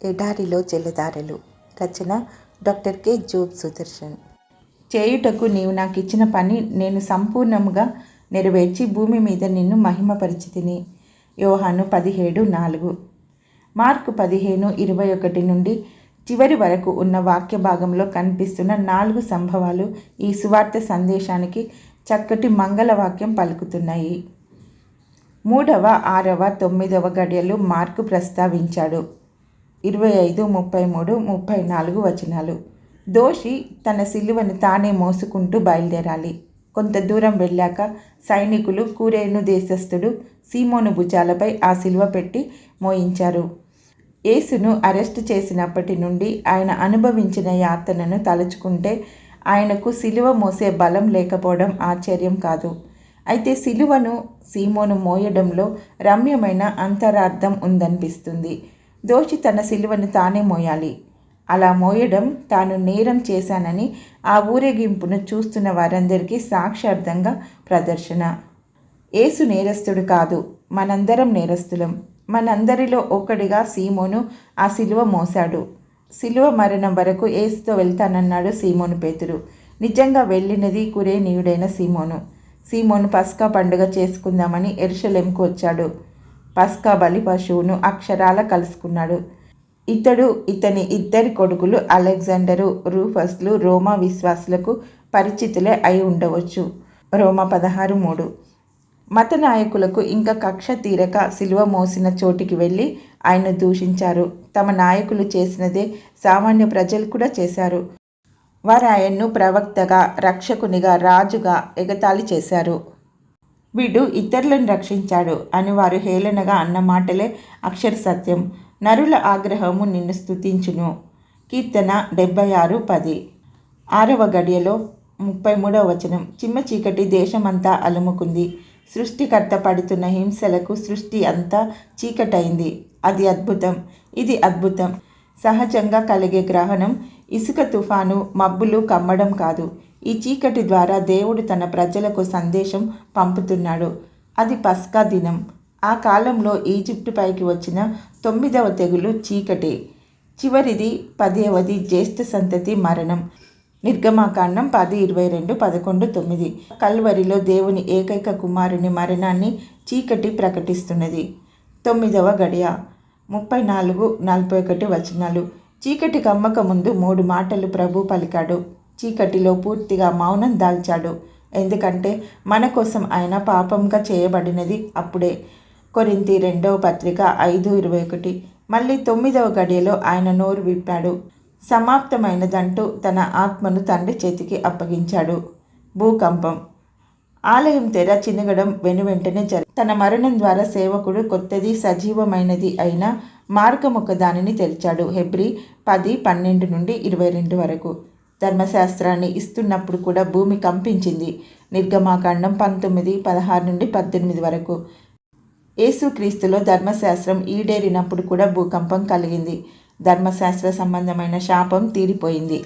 ఎడారిలో జలధారలు. రచన doctor K. Job Sudarshan. చేయుటకు నీవు నాకిచ్చిన పని నేను సంపూర్ణముగా నెరవేర్చి భూమి మీద నిన్ను మహిమపరిచితిని. యోహాను 17:4. మార్కు 15:21 నుండి చివరి వరకు ఉన్న వాక్య భాగంలో కనిపిస్తున్న 4 సంభవాలు ఈ సువార్త సందేశానికి చక్కటి మంగళవాక్యం పలుకుతున్నాయి. 3వ, 6వ, 9వ గడియలు మార్కు ప్రస్తావించాడు. 25, 33, 34 వచనాలు. దోషి తన సిలువను తానే మోసుకుంటూ బయలుదేరాలి. కొంత దూరం వెళ్ళాక సైనికులు కురేను దేశస్థుడు సీమోను భుజాలపై ఆ సిలువ పెట్టి మోయించారు. యేసును అరెస్టు చేసినప్పటి నుండి ఆయన అనుభవించిన యాతనను తలుచుకుంటే ఆయనకు సిలువ మోసే బలం లేకపోవడం ఆశ్చర్యం కాదు. అయితే సిలువను సీమోను మోయడంలో రమ్యమైన అంతరార్థం ఉందనిపిస్తుంది. దోషి తన సిలువను తానే మోయాలి. అలా మోయడం తాను నేరం చేశానని ఆ ఊరేగింపును చూస్తున్న వారందరికీ సాక్షార్థంగా ప్రదర్శన. యేసు నేరస్తుడు కాదు, మనందరం నేరస్తులం. మనందరిలో ఒక్కడిగా సీమోను ఆ సిలువ మోశాడు. సిలువ మరణం వరకు యేసుతో వెళ్తానన్నాడు సీమోను పేతురు. నిజంగా వెళ్ళినది కురేనీయుడైన సీమోను. సీమోను పస్కా పండుగ చేసుకుందామని యెరూషలేముకు వచ్చాడు. పస్కా బలి పశువును అక్షరాల కలుసుకున్నాడు. ఇతడు, ఇతని 2 కొడుకులు అలెగ్జాండరు, రూఫస్లు రోమా విశ్వాసులకు పరిచితులే అయి ఉండవచ్చు. రోమా 16:3. మత నాయకులకు ఇంకా కక్ష తీరక సిలువ మోసిన చోటికి వెళ్ళి ఆయన దూషించారు. తమ నాయకులు చేసినదే సామాన్య ప్రజలు కూడా చేశారు. వారు ఆయన్ను ప్రవక్తగా, రక్షకునిగా, రాజుగా ఎగతాళి చేశారు. వీడు ఇతరులను రక్షించాడు అని వారు హేళనగా అన్న మాటలే అక్షర సత్యం. నరుల ఆగ్రహము నిన్ను స్తుతించును. కీర్తన 76:10. 6వ గడియలో 33వ వచనం. చిమ్మ చీకటి దేశమంతా అలుముకుంది. సృష్టికర్త పడుతున్న హింసలకు సృష్టి అంతా చీకటైంది. అది అద్భుతం, ఇది అద్భుతం. సహజంగా కలిగే గ్రహణం, ఇసుక తుఫాను, మబ్బులు కమ్మడం కాదు. ఈ చీకటి ద్వారా దేవుడు తన ప్రజలకు సందేశం పంపుతున్నాడు. అది పస్కా దినం. ఆ కాలంలో ఈజిప్టు పైకి వచ్చిన 9వ తెగులు చీకటి. చివరిది 10వది జ్యేష్ఠ సంతతి మరణం. నిర్గమాకాండం 10:22, 11:9. కల్వరిలో దేవుని ఏకైక కుమారుని మరణాన్ని చీకటి ప్రకటిస్తున్నది. 9వ గడియ 34, 41 వచనాలు. చీకటి కమ్మక ముందు 3 మాటలు ప్రభు పలికాడు. చీకటిలో పూర్తిగా మౌనం దాల్చాడు. ఎందుకంటే మన కోసం ఆయన పాపంగా చేయబడినది అప్పుడే. కొరింథీ 2వ పత్రిక 5:21. మళ్ళీ 9వ గడియలో ఆయన నోరు విప్పాడు. సమాప్తమైనదంటూ తన ఆత్మను తండ్రి చేతికి అప్పగించాడు. భూకంపం. ఆలయం తెర చినగడం వెనువెంటనే తన మరణం ద్వారా సేవకుడు కొత్తది, సజీవమైనది అయిన మార్గమొక దానిని తెరిచాడు. హెబ్రీ 10:12 నుండి 22 వరకు. ధర్మశాస్త్రాన్ని ఇస్తున్నప్పుడు కూడా భూమి కంపించింది. నిర్గమాకాండం 19:16 నుండి 18 వరకు. యేసుక్రీస్తులో ధర్మశాస్త్రం ఈడేరినప్పుడు కూడా భూకంపం కలిగింది. ధర్మశాస్త్ర సంబంధమైన శాపం తీరిపోయింది.